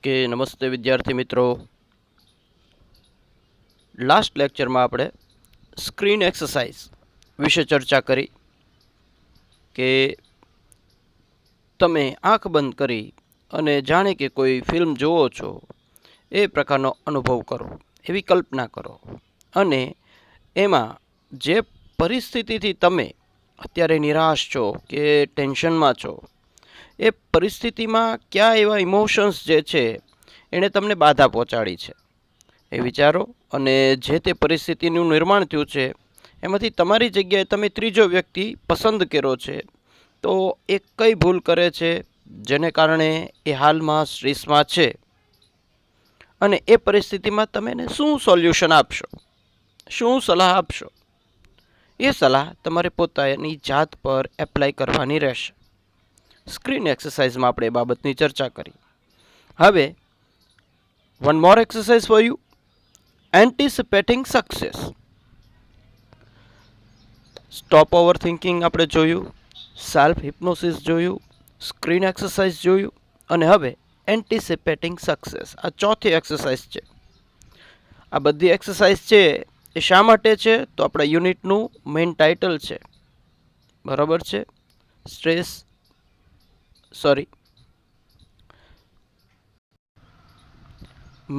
Okay, નમસ્તે વિદ્યાર્થી મિત્રો. લાસ્ટ લેક્ચરમાં આપણે સ્ક્રીન એક્સરસાઇઝ વિશે ચર્ચા કરી કે તમે આંખ બંધ કરી અને જાણે કે કોઈ ફિલ્મ જુઓ છો એ પ્રકારનો અનુભવ કરો, એવી કલ્પના કરો અને એમાં જે પરિસ્થિતિથી તમે અત્યારે નિરાશ છો કે ટેન્શનમાં છો એ પરિસ્થિતિમાં કયા એવા ઇમોશન્સ જે છે એણે તમને બાધા પહોંચાડી છે એ વિચારો અને જે તે પરિસ્થિતિનું નિર્માણ થયું છે એમાંથી તમારી જગ્યાએ તમે ત્રીજો વ્યક્તિ પસંદ કર્યો છે તો એ કઈ ભૂલ કરે છે જેને કારણે એ હાલમાં સ્ટ્રેસમાં છે અને એ પરિસ્થિતિમાં તમે એને શું સોલ્યુશન આપશો, શું સલાહ આપશો. એ સલાહ તમારે પોતાની જાત પર એપ્લાય કરવાની રહેશે. સ્ક્રીન એક્સરસાઇઝમાં આપણે એ બાબતની ચર્ચા કરી. હવે one more exercise for you, anticipating success. Stop over thinking આપણે જોયું, સેલ્ફ હિપ્નોસિસ જોયું, સ્ક્રીન એક્સરસાઇઝ જોયું અને હવે એન્ટિસિપેટિંગ સક્સેસ આ ચોથી એક્સરસાઇઝ છે. આ બધી એક્સરસાઇઝ છે એ શા માટે છે તો આપણા યુનિટનું મેઇન ટાઇટલ છે, બરાબર છે.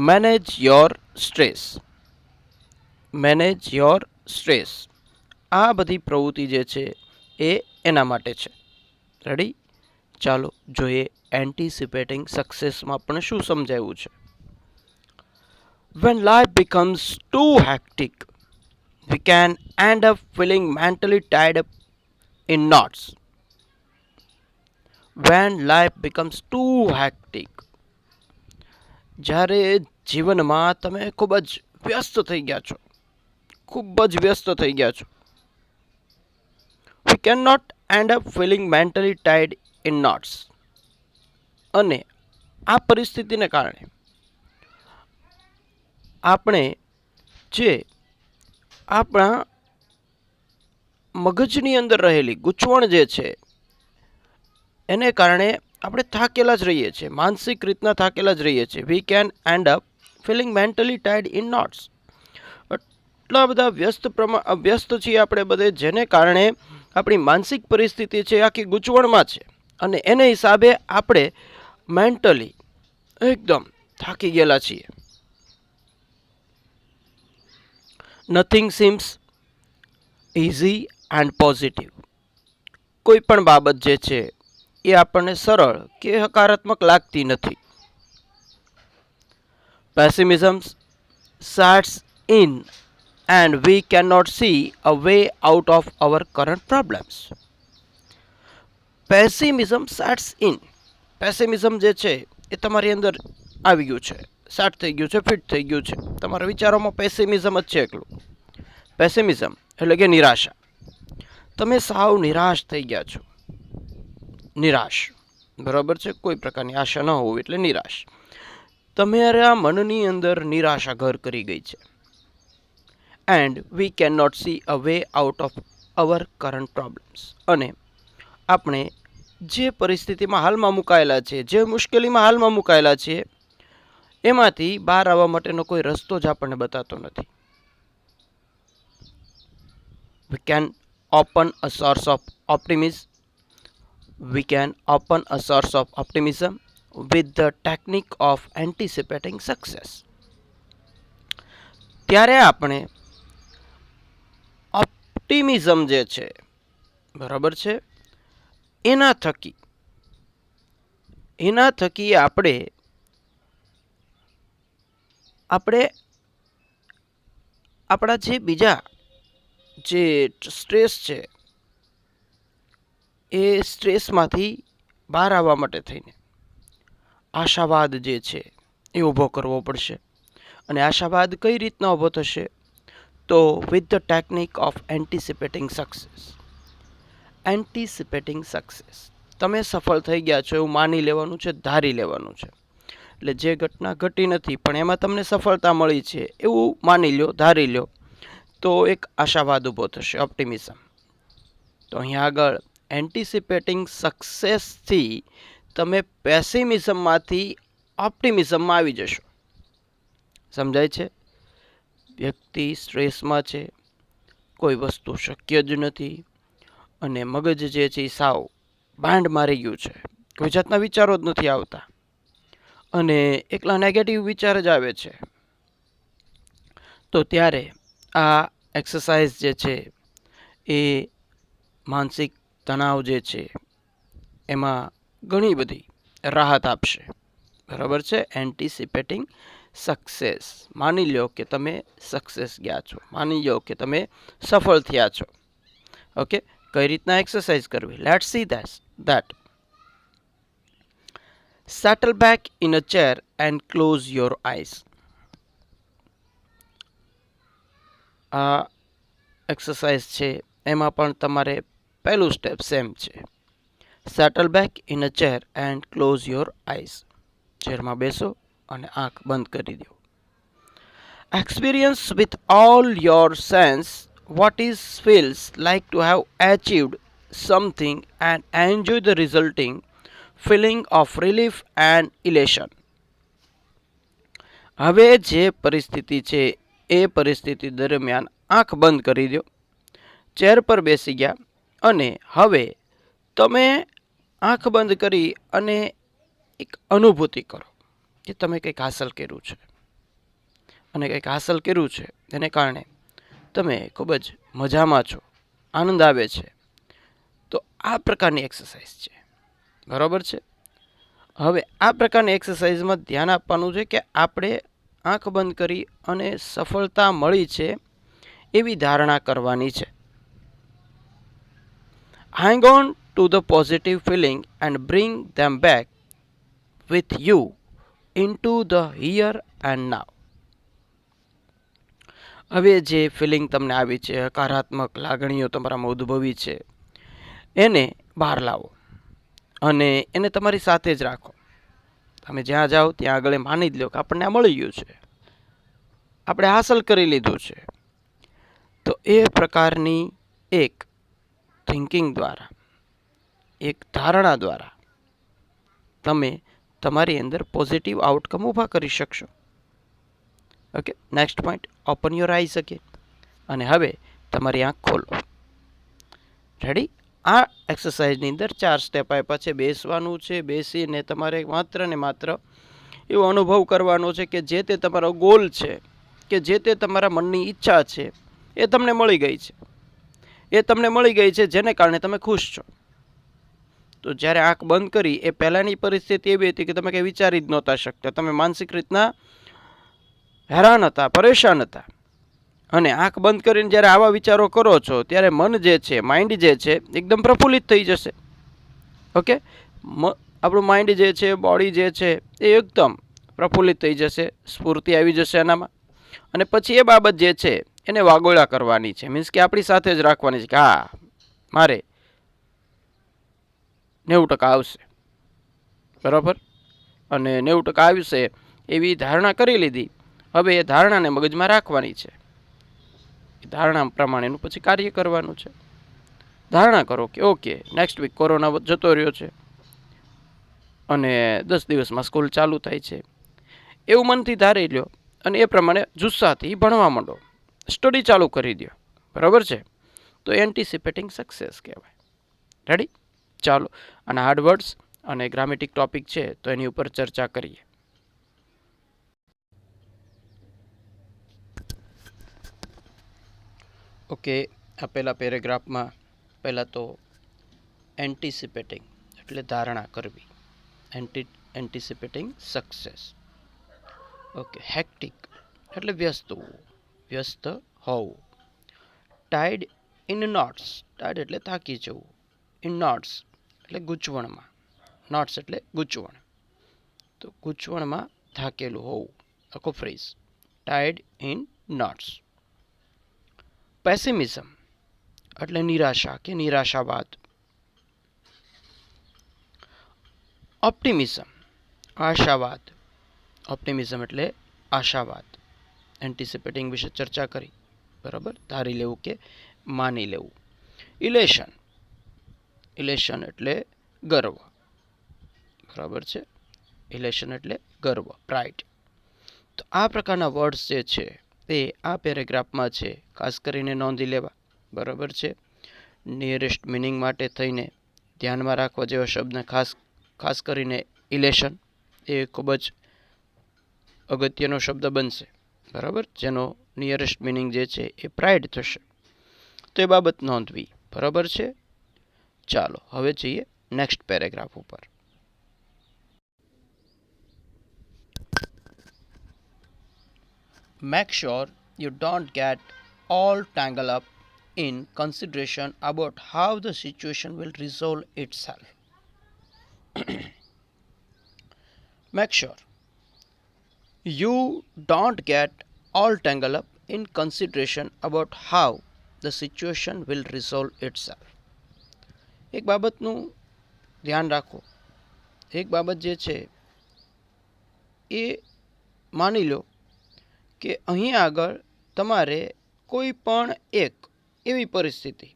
Manage your stress. Manage your stress. આ બધી પ્રવૃત્તિ જે છે એ એના માટે છે. રેડી? ચાલો જોઈએ એન્ટિસિપેટિંગ સક્સેસમાં પણ શું સમજાવ્યું છે. When life becomes too hectic, we can end up feeling mentally tied up in knots. When life becomes too hectic, જ્યારે જીવનમાં તમે ખૂબ જ વ્યસ્ત થઈ ગયા છો, we cannot end up feeling mentally tied in knots. અને આ પરિસ્થિતિને કારણે આપણે જે આપણા મગજની અંદર રહેલી ગૂંચવણ જે છે એને કારણે આપણે થાકેલા જ રહીએ છીએ, માનસિક રીતના થાકેલા જ રહીએ છીએ. We can end up feeling mentally tired in notes. એટલા બધા વ્યસ્ત છીએ આપણે બધે, જેને કારણે આપણી માનસિક પરિસ્થિતિ છે આખી ગૂંચવણમાં છે અને એને હિસાબે આપણે મેન્ટલી એકદમ થાકી ગયેલા છીએ. Nothing seems easy and positive. કોઈ પણ બાબત જે છે એ આપણને સરળ કે હકારાત્મક લાગતી નથી. Pessimism sets in and we cannot see a way out of our current problems. Pessimism sets in. Pessimism જે છે એ તમારી અંદર આવી ગયું છે, સેટ થઈ ગયું છે, ફિટ થઈ ગયું છે. તમારા વિચારોમાં પેસિમિઝમ જ છે એકલું. પેસિમિઝમ એટલે કે નિરાશા. તમે સાવ નિરાશ થઈ ગયા છો. નિરાશ, બરાબર છે. કોઈ પ્રકારની આશા ન હોવી એટલે નિરાશ. તમારા મનની અંદર નિરાશા ઘર કરી ગઈ છે. And we cannot see a way out of our current problems. અને આપણે જે પરિસ્થિતિમાં હાલમાં મુકાયેલા છે, જે મુશ્કેલીમાં હાલમાં મુકાયેલા છે એમાંથી બહાર આવવા માટેનો કોઈ રસ્તો જ આપણને બતાતો નથી. We can open a source of optimism. We can open a source of optimism with the technique of anticipating success. ત્યારે આપણે ઓપ્ટિમિઝમ જે છે, બરાબર છે, એના થકી આપણે આપણા જે બીજા જે સ્ટ્રેસ છે એ સ્ટ્રેસમાંથી બહાર આવવા માટે થઈને આશાવાદ જે છે એ ઊભો કરવો પડશે. અને આશાવાદ કઈ રીતના ઊભો થશે તો with the technique of anticipating success. Anticipating success. તમે સફળ થઈ ગયા છો એવું માની લેવાનું છે, ધારી લેવાનું છે. એટલે જે ઘટના ઘટી નથી પણ એમાં તમને સફળતા મળી છે એવું માની લો, ધારી લો, તો એક આશાવાદ ઊભો થશે, ઓપ્ટિમિઝમ. તો અહીંયા આગળ એન્ટિસિપેટિંગ સક્સેસથી તમે પેસિમિઝમમાંથી ઓપ્ટિમિઝમમાં આવી જશો. સમજાય છે? વ્યક્તિ સ્ટ્રેસમાં છે, કોઈ વસ્તુ શક્ય જ નથી, અને મગજ જે છે એ સાવ બાંડ મારી ગયું છે, કોઈ જાતના વિચારો જ નથી આવતા, અને એકલા નેગેટિવ વિચાર જ આવે છે. તો ત્યારે આ એક્સરસાઇઝ જે છે એ માનસિક તણાવ જે છે એમાં ઘણી બધી રાહત આપશે. બરાબર છે? Anticipating success. માની લો કે તમે સક્સેસ ગયા છો, માની લો કે તમે સફળ થયા છો. ઓકે, કઈ રીતના એક્સરસાઇઝ કરવી? Let's see that. Settle back in a chair and close your eyes. આ એક્સરસાઇઝ છે એમાં પણ તમારે પહેલું સ્ટેપ સેમ છે. Settle back in a chair and close your eyes. ચેરમાં બેસો અને આંખ બંધ કરી દો. Experience with all your sense what it feels like to have achieved something and enjoy the resulting feeling of relief and elation. હવે જે પરિસ્થિતિ છે એ પરિસ્થિતિ દરમિયાન આંખ બંધ કરી દો, ચેર પર બેસી ગયા, અને હવે તમે આંખ બંધ કરી અને એક અનુભૂતિ કરો કે તમે કંઈક હાંસલ કર્યું છે, અને કંઈક હાંસલ કર્યું છે એને કારણે તમે ખૂબ જ મજામાં છો, આનંદ આવે છે. તો આ પ્રકારની એક્સરસાઇઝ છે. બરાબર છે? હવે આ પ્રકારની એક્સરસાઇઝમાં ધ્યાન આપવાનું છે કે આપણે આંખ બંધ કરી અને સફળતા મળી છે એવી ધારણા કરવાની છે. Hang on to the positive feeling and bring them back with you into the here and now. હવે જે ફિલિંગ તમને આવી છે, હકારાત્મક લાગણીઓ તમારામાં ઉદ્ભવી છે, એને બહાર લાવો અને એને તમારી સાથે જ રાખો. તમે જ્યાં જાઓ ત્યાં આગળ માની જ લો કે આપણને આ મળી ગયું છે, આપણે હાંસલ કરી લીધું છે. તો એ પ્રકારની એક થિંકિંગ દ્વારા, એક ધારણા દ્વારા તમે તમારી અંદર પોઝિટિવ આઉટકમ ઊભા કરી શકશો. Okay, next point, open your eyes again. અને હવે તમારી આંખ ખોલો. રેડી? આ એક્સરસાઇઝની અંદર 4 સ્ટેપ આપ્યા છે. બેસવાનું છે, બેસીને તમારે માત્ર ને માત્ર એવો અનુભવ કરવાનો છે કે જે તે તમારો ગોલ છે, કે જે તે તમારા મનની ઈચ્છા છે એ તમને મળી ગઈ છે. એ તમને મળી ગઈ છે જેને કારણે તમે ખુશ છો. તો જ્યારે આંખ બંધ કરી એ પહેલાંની પરિસ્થિતિ એવી હતી કે તમે કંઈ વિચારી જ નહોતા શકતા, તમે માનસિક રીતના હેરાન હતા, પરેશાન હતા. અને આંખ બંધ કરીને જ્યારે આવા વિચારો કરો છો ત્યારે મન જે છે, માઇન્ડ જે છે, એકદમ પ્રફુલ્લિત થઈ જશે. ઓકે, આપણું માઇન્ડ જે છે, બોડી જે છે એ એકદમ પ્રફુલ્લિત થઈ જશે, સ્ફૂર્તિ આવી જશે એનામાં. અને પછી એ બાબત જે છે એને વાગોળા કરવાની છે, મીન્સ કે આપણી સાથે જ રાખવાની છે કે હા મારે 90% આવશે. બરાબર? અને 90% આવશે એવી ધારણા કરી લીધી. હવે એ ધારણાને મગજમાં રાખવાની છે, એ ધારણા પ્રમાણેનું પછી કાર્ય કરવાનું છે. ધારણા કરો કે ઓકે નેક્સ્ટ વીક કોરોના જતો રહ્યો છે અને 10 દિવસમાં સ્કૂલ ચાલુ થાય છે, એવું મનથી ધારી લ્યો અને એ પ્રમાણે જુસ્સાથી ભણવા માંડો, સ્ટડી ચાલુ કરી દો. બરાબર છે? તો એન્ટિસિપેટિંગ સક્સેસ કહેવાય. રેડી? ચાલો, અને હાર્ડવર્ડ્સ અને ગ્રામેટિક ટોપિક છે તો એની ઉપર ચર્ચા કરીએ. ઓકે, આ પહેલા પેરેગ્રાફમાં પહેલાં તો એન્ટિસિપેટિંગ એટલે ધારણા કરવી, એન્ટિસિપેટિંગ સક્સેસ. ઓકે, હેક્ટિક એટલે વ્યસ્ત હોવું, વ્યસ્ત હોવું. ટાઈડ ઇન નોટ્સ, ટાઈડ એટલે થાકી જવું, ઇન નોટ્સ એટલે ગૂંચવણમાં, નોટ્સ એટલે ગૂંચવણ, તો ગૂંચવણમાં થાકેલું હોવું. આખો ફ્રેઝ, ટાઈડ ઇન નોટ્સ. પેસિમિઝમ એટલે નિરાશા કે નિરાશાવાદ. ઓપ્ટિમિઝમ આશાવાદ, ઓપ્ટિમિઝમ એટલે આશાવાદ. એન્ટિસિપેટિંગ વિશે ચર્ચા કરી. બરાબર? ધારી લેવું કે માની લેવું. ઇલેશન, ઇલેશન એટલે ગર્વ. બરાબર છે? ઇલેશન એટલે ગર્વ, પ્રાઇડ. તો આ પ્રકારના વર્ડ્સ જે છે તે આ પેરેગ્રાફમાં છે, ખાસ કરીને નોંધી લેવા. બરાબર છે. નિયરેસ્ટ મિનિંગ માટે થઈને ધ્યાનમાં રાખવા જેવા શબ્દને ખાસ કરીને ઇલેશન એ ખૂબ જ અગત્યનો શબ્દ બનશે. બરાબર, જેનો નિયરેસ્ટ મિનિંગ જે છે એ પ્રાઇડ થશે. તો એ બાબત નોંધવી. બરાબર છે. ચાલો હવે જઈએ નેક્સ્ટ પેરેગ્રાફ ઉપર. Make sure you don't get all tangled up in consideration about how the situation will resolve itself. Make sure you don't get all tangled up in consideration about how the situation will resolve itself. એક બાબતનું ધ્યાન રાખો. એક બાબત જે છે એ માની લો કે અહીં આગળ તમારે કોઈ પણ એક એવી પરિસ્થિતિ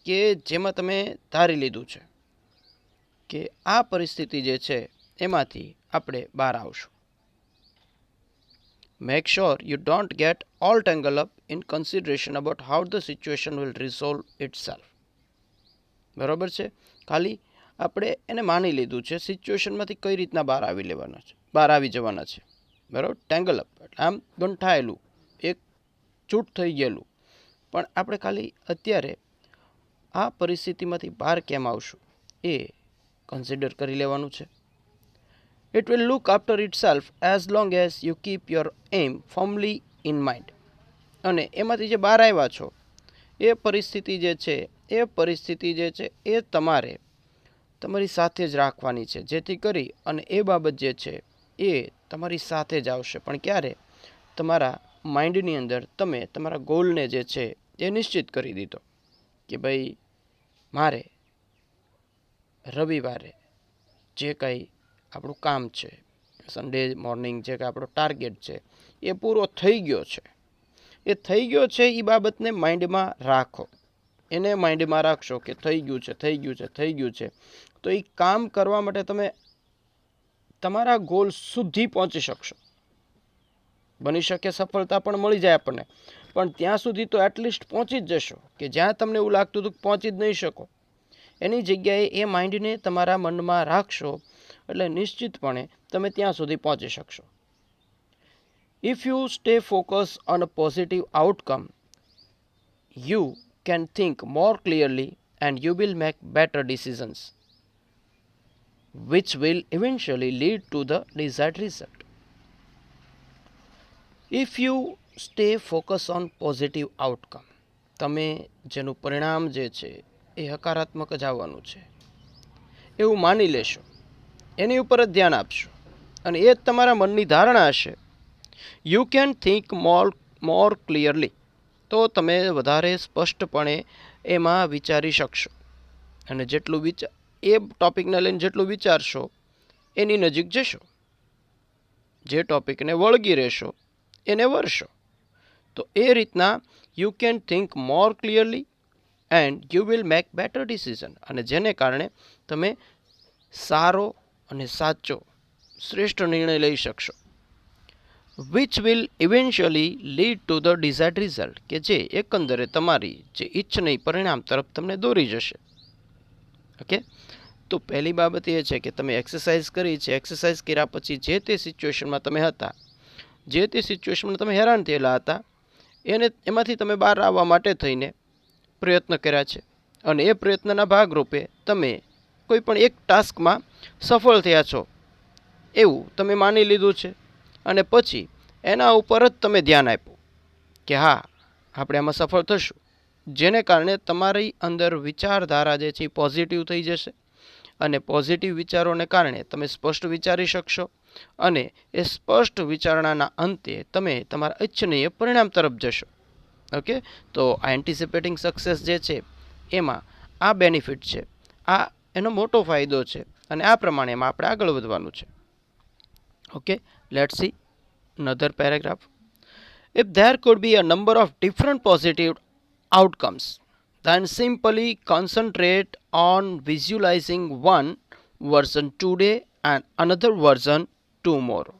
કે જેમાં તમે ધારી લીધું છે કે આ પરિસ્થિતિ જે છે એમાંથી આપણે બહાર આવશું. Make sure you don't get all tangled up in consideration about how the situation will resolve itself. બરાબર છે. ખાલી આપણે એને માની લીધું છે, સિચ્યુએશનમાંથી કઈ રીતના બહાર આવી જવાના છે. બરાબર, ટેંગલ અપ એટલે આમ ગંઠાયેલું, એક ચૂંટ થઈ ગયેલું. પણ આપણે ખાલી અત્યારે આ પરિસ્થિતિમાંથી બહાર કેમ આવશું એ કન્સિડર કરી લેવાનું છે. It will look after itself as long as you keep your aim firmly in mind. અને એમાંથી જે બહાર આવ્યા છો એ પરિસ્થિતિ જે છે એ તમારે તમારી સાથે જ રાખવાની છે, જેથી કરી અને એ બાબત જે છે એ તમારી સાથે જ આવશે. પણ ક્યારે? તમારા માઇન્ડની અંદર તમે તમારા ગોલને જે છે એ નિશ્ચિત કરી દીધો કે ભાઈ મારે રવિવારે જે કંઈ આપણું કામ છે, સન્ડે મોર્નિંગ જે કંઈ આપણો ટાર્ગેટ છે એ પૂરો થઈ ગયો છે. એ થઈ ગયો છે એ બાબતને માઇન્ડમાં રાખો. એને માઇન્ડમાં રાખશો કે થઈ ગયું છે. તો એ કામ કરવા માટે તમે તમારા ગોલ સુધી પહોંચી શકશો. બની શકે સફળતા પણ મળી જાય આપણને, પણ ત્યાં સુધી તો એટલીસ્ટ પહોંચી જ જશો કે જ્યાં તમને એવું લાગતું હતું કે પહોંચી જ નહીં શકો. એની જગ્યાએ એ માઇન્ડને તમારા મનમાં રાખશો એટલે નિશ્ચિતપણે તમે ત્યાં સુધી પહોંચી શકશો. If you stay focused on a positive outcome, you can think more clearly and you will make better decisions, which will eventually lead to the desired result. If you stay focused on positive outcome, તમે જેનું પરિણામ જે છે એ હકારાત્મક જ આવવાનું છે એવું માની લેશો, એની ઉપર જ ધ્યાન આપશો અને એ જ તમારા મનની ધારણા હશે. You can think more clearly, તો તમે વધારે સ્પષ્ટપણે એમાં વિચારી શકશો. અને જેટલું એ ટોપિકને લઈને જેટલું વિચારશો એની નજીક જશો. જે ટોપિકને વળગી રહેશો એને વરશો. તો એ રીતના you can think more clearly and you will make better decision. અને જેને કારણે તમે સારો અને સાચો શ્રેષ્ઠ નિર્ણય લઈ શકશો. Which will eventually lead to the desired result, કે જે એકંદરે તમારી જે ઈચ્છનીય પરિણામ તરફ તમને દોરી જશે. ઓકે, તો પહેલી બાબત એ છે કે તમે એક્સરસાઇઝ કરી છે. એક્સરસાઇઝ કર્યા પછી જે તે સિચ્યુએશનમાં તમે હતા, જે તે સિચ્યુએશનમાં તમે હેરાન થયેલા હતા, એમાંથી તમે બહાર આવવા માટે થઈને પ્રયત્ન કર્યા છે. અને એ પ્રયત્નના ભાગરૂપે તમે કોઈ પણ એક ટાસ્કમાં સફળ થયા છો એવું તમે માની લીધું છે. અને પછી એના ઉપર જ તમે ધ્યાન આપ્યું કે હા આપણે આમાં સફળ થશું, જેને કારણે તમારી અંદર વિચારધારા જે છે એ પોઝિટિવ થઈ જશે. અને પોઝિટિવ વિચારોને કારણે તમે સ્પષ્ટ વિચારી શકશો અને એ સ્પષ્ટ વિચારણાના અંતે તમે તમારા ઈચ્છનીય પરિણામ તરફ જશો. ઓકે, તો આ એન્ટિસિપેટિંગ સક્સેસ જે છે એમાં આ બેનિફિટ છે, આ એનો મોટો ફાયદો છે. અને આ પ્રમાણે એમાં આપણે આગળ વધવાનું છે. Okay, let's see another paragraph. If there could be a number of different positive outcomes, then simply concentrate on visualizing one version today and another version tomorrow.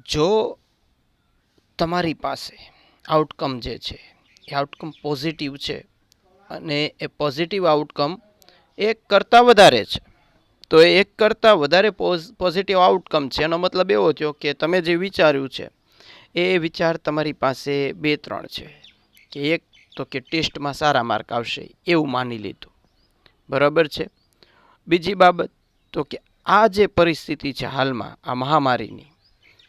જો તમારી પાસે આઉટકમ જે છે એ આઉટકમ પોઝિટિવ છે અને એ પોઝિટિવ આઉટકમ એક કરતાં વધારે છે, તો એ એક કરતાં વધારે પોઝિટિવ આઉટકમ છે એનો મતલબ એવો થયો કે તમે જે વિચાર્યું છે એ વિચાર તમારી પાસે 2-3 છે. કે એક તો કે ટેસ્ટમાં સારા માર્ક આવશે એવું માની લીધું, બરાબર છે. બીજી બાબત તો કે આ જે પરિસ્થિતિ છે હાલમાં આ મહામારીની,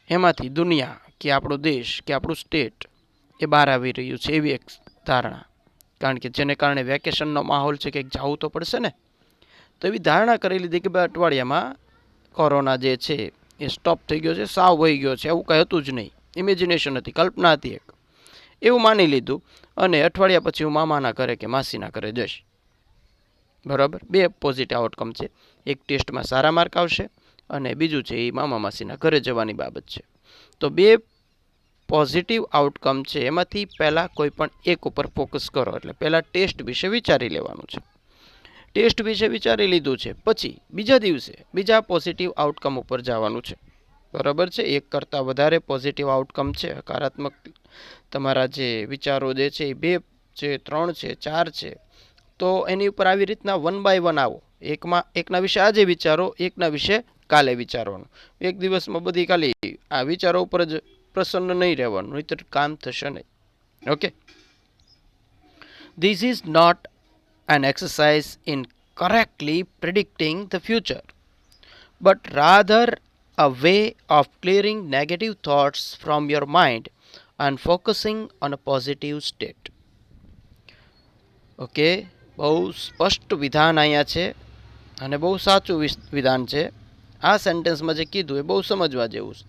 એમાંથી દુનિયા કે આપણો દેશ કે આપણું સ્ટેટ એ બહાર આવી રહ્યું છે એવી એક ધારણા. કારણ કે જેને કારણે વેકેશનનો માહોલ છે કે જવું તો પડશે ને, તો એવી ધારણા કરી લીધી કે બે અઠવાડિયામાં કોરોના જે છે એ સ્ટોપ થઈ ગયો છે, સાવ વહી ગયો છે, એવું કંઈ હતું જ નહીં, ઇમેજિનેશન હતી, કલ્પના હતી એક, એવું માની લીધું. અને અઠવાડિયા પછી હું મામાના ઘરે કે માસીના ઘરે જઈશ, બરાબર. 2 પોઝિટિવ આઉટકમ છે, એક ટેસ્ટમાં સારા માર્ક આવશે અને બીજું છે એ મામા માસીના ઘરે જવાની બાબત છે. તો 2 પોઝિટિવ આઉટકમ છે, એમાંથી પહેલાં કોઈ પણ એક ઉપર ફોકસ કરો. એટલે પહેલાં ટેસ્ટ વિશે વિચારી લેવાનું છે. ટેસ્ટ વિશે વિચારી લીધું છે પછી બીજા દિવસે બીજા પોઝિટિવ આઉટકમ ઉપર જવાનું છે, બરાબર છે. એક કરતાં વધારે પોઝિટિવ આઉટકમ છે, હકારાત્મક તમારા જે વિચારો જે છે એ 2 છે, 3 છે, 4 છે, તો એની ઉપર આવી રીતના 1 બાય 1 આવો. એકના વિશે આજે વિચારો, એકના વિશે કાલે વિચારવાનું. એક દિવસમાં બધી ખાલી આ વિચારો ઉપર જ પ્રસન્ન નહીં રહેવાનું, નહીંતર કામ થશે નહીં. Okay, this is not an exercise in correctly predicting the future, but rather a way of clearing negative thoughts from your mind and focusing on a positive state. Okay, બહુ સ્પષ્ટ વિધાન અહીંયા છે અને બહુ સાચું વિધાન છે. આ સેન્ટેન્સમાં જે કીધું એ બહુ સમજવા જેવું છે.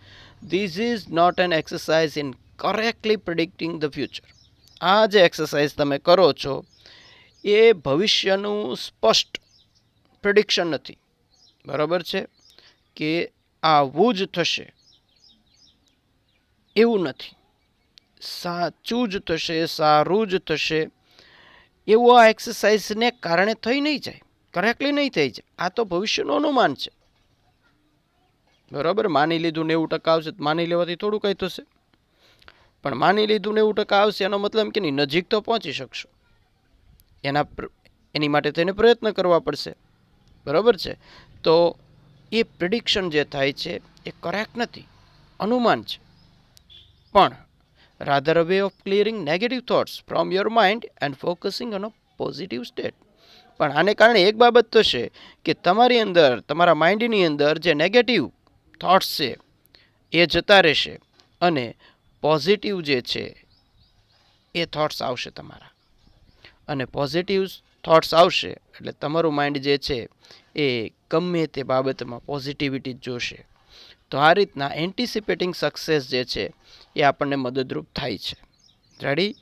This is not an exercise in correctly predicting the future. આ જે એક્સરસાઇઝ તમે કરો છો એ ભવિષ્યનું સ્પષ્ટ પ્રિડિક્શન નથી, બરાબર છે, કે આવું જ થશે એવું નથી, સાચું જ થશે, સારું જ થશે એવું આ એક્સરસાઇઝને કારણે થઈ નહીં જાય, કરેક્ટલી નહીં થઈ જાય. આ તો ભવિષ્યનું અનુમાન છે, બરાબર. માની લીધું 90% આવશે, માની લેવાથી થોડું કંઈ થશે, પણ માની લીધું 90% આવશે એનો મતલબ કે નહીં, નજીક તો પહોંચી શકશો. એની માટે તેને પ્રયત્ન કરવા પડશે, બરાબર છે. તો એ પ્રિડિક્શન જે થાય છે એ કરેક્ટ નથી, અનુમાન છે. પણ rather a way of clearing negative thoughts from your mind and focusing on a positive state. પણ આને કારણે એક બાબત થશે કે તમારી અંદર, તમારા માઇન્ડની અંદર જે નેગેટિવ થોટ્સ છે એ જતા રહેશે અને પોઝિટિવ જે છે એ થોટ્સ આવશે તમારા. અને પોઝિટિવ થોટ્સ આવશે એટલે તમારું માઇન્ડ જે છે એ ગમે તે બાબતમાં પોઝિટિવિટી જ જોશે. તો આ રીતના એન્ટિસિપેટિંગ સક્સેસ જે છે એ આપણને મદદરૂપ થાય છે. રેડી?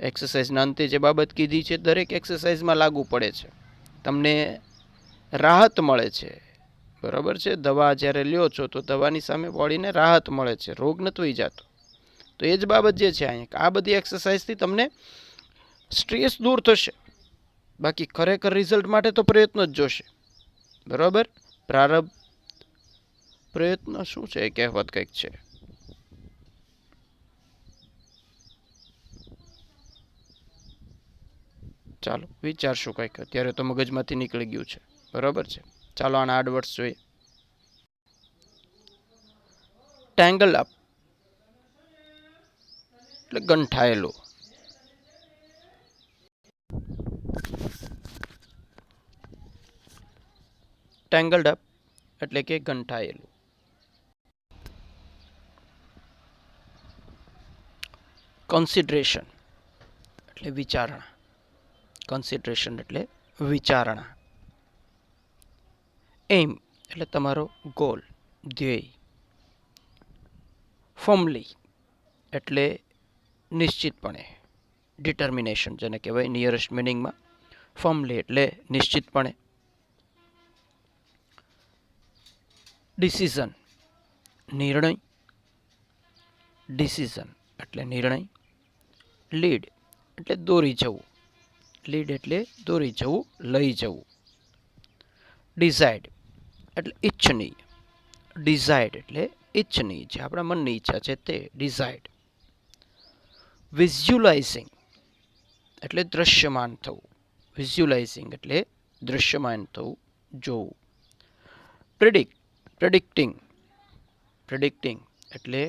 એક્સરસાઇઝના અંતે જે બાબત કીધી છે દરેક એક્સરસાઇઝમાં લાગુ પડે છે, તમને રાહત મળે છે, બરાબર છે. દવા જ્યારે લ્યો છો તો દવાની સામે બોડીને રાહત મળે છે, રોગ નથી જતો. તો એ જ બાબત જે છે અહીંયા, આ બધી એક્સરસાઇઝથી તમને સ્ટ્રેસ દૂર થશે. બાકી ખરેખર રિઝલ્ટ માટે તો પ્રયત્ન જ જોશે, બરાબર. પ્રારબ્ધ પ્રયત્ન શું છે એ કહેવત કંઈક છે. ચાલો વિચારશું કંઈક, અત્યારે તો મગજમાંથી નીકળી ગયું છે, બરાબર છે. ચાલો આના એડવર્ડ્સ જોઈએ. ટેંગલ અપ એટલે ગંઠાયેલું. ટેંગલ્ડ અપ એટલે કે ગંઠાયેલું. કન્સિડરેશન એટલે વિચારણા. કન્સિડરેશન એટલે વિચારણા. એમ એટલે તમારો ગોલ, ધ્યેય. ફર્મલી એટલે નિશ્ચિતપણે, ડિટર્મિનેશન જેને કહેવાય નિયરેસ્ટ મિનિંગમાં. ફર્મલી એટલે નિશ્ચિતપણે. ડિસિઝન નિર્ણય, ડિસિઝન એટલે નિર્ણય. લીડ એટલે દોરી જવું, લીડ એટલે દોરી જવું, લઈ જવું. ડિઝાઇડ એટલે ઈચ્છનીય, ડિઝાયર્ડ એટલે ઈચ્છનીય છે, આપણા મનની ઈચ્છા છે તે ડિઝાયર્ડ. વિઝ્યુલાઇઝિંગ એટલે દ્રશ્યમાન થવું. વિઝ્યુલાઇઝિંગ એટલે દ્રશ્યમાન થવું, જોવું. પ્રિડિક્ટિંગ એટલે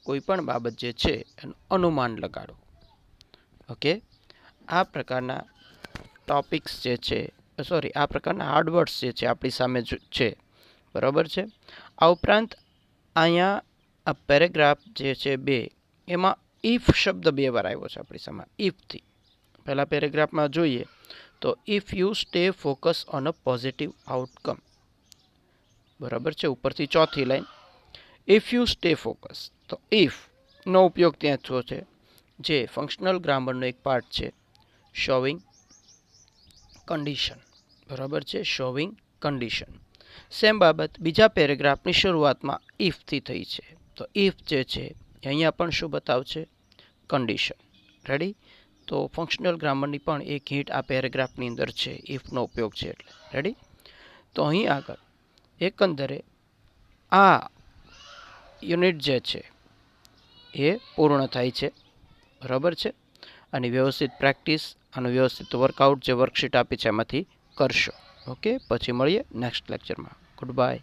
કોઈ પણ બાબત જે છે એનું અનુમાન લગાડવું. ઓકે, આ પ્રકારના ટોપિક્સ જે છે, આ પ્રકારના હાર્ડવર્ડ્સ જે છે આપણી સામે છે, બરાબર છે. આ ઉપરાંત અહીંયા આ પેરેગ્રાફ જે છે 2, એમાં ઇફ શબ્દ 2 વાર આવ્યો છે આપણી સામે. ઇફથી પહેલા પેરેગ્રાફમાં જોઈએ તો if you stay focus on a positive outcome, બરાબર છે. ઉપરથી ચોથી line if you stay focus, તો ઇફ નો ઉપયોગ ત્યાં થયો છે, જે ફંક્શનલ ગ્રામરનો એક પાર્ટ છે, શોવિંગ કન્ડિશન, બરાબર છે. Showing condition. સેમ બાબત બીજા પેરેગ્રાફની શરૂઆતમાં ઇફથી થઈ છે, તો ઇફ જે છે અહીંયા પણ શું બતાવશે? કન્ડિશન. રેડી? તો ફંક્શનલ ગ્રામરની પણ એક હિન્ટ આ પેરેગ્રાફની અંદર છે, ઇફનો ઉપયોગ છે એટલે. રેડી? તો અહીં આગળ એકંદરે આ યુનિટ જે છે એ પૂર્ણ થાય છે, બરાબર છે. આની વ્યવસ્થિત પ્રેક્ટિસ, આનું વ્યવસ્થિત વર્કઆઉટ જે વર્કશીટ આપી છે એમાંથી કરશો. ઓકે, પછી મળીએ નેક્સ્ટ લેક્ચરમાં. Good bye.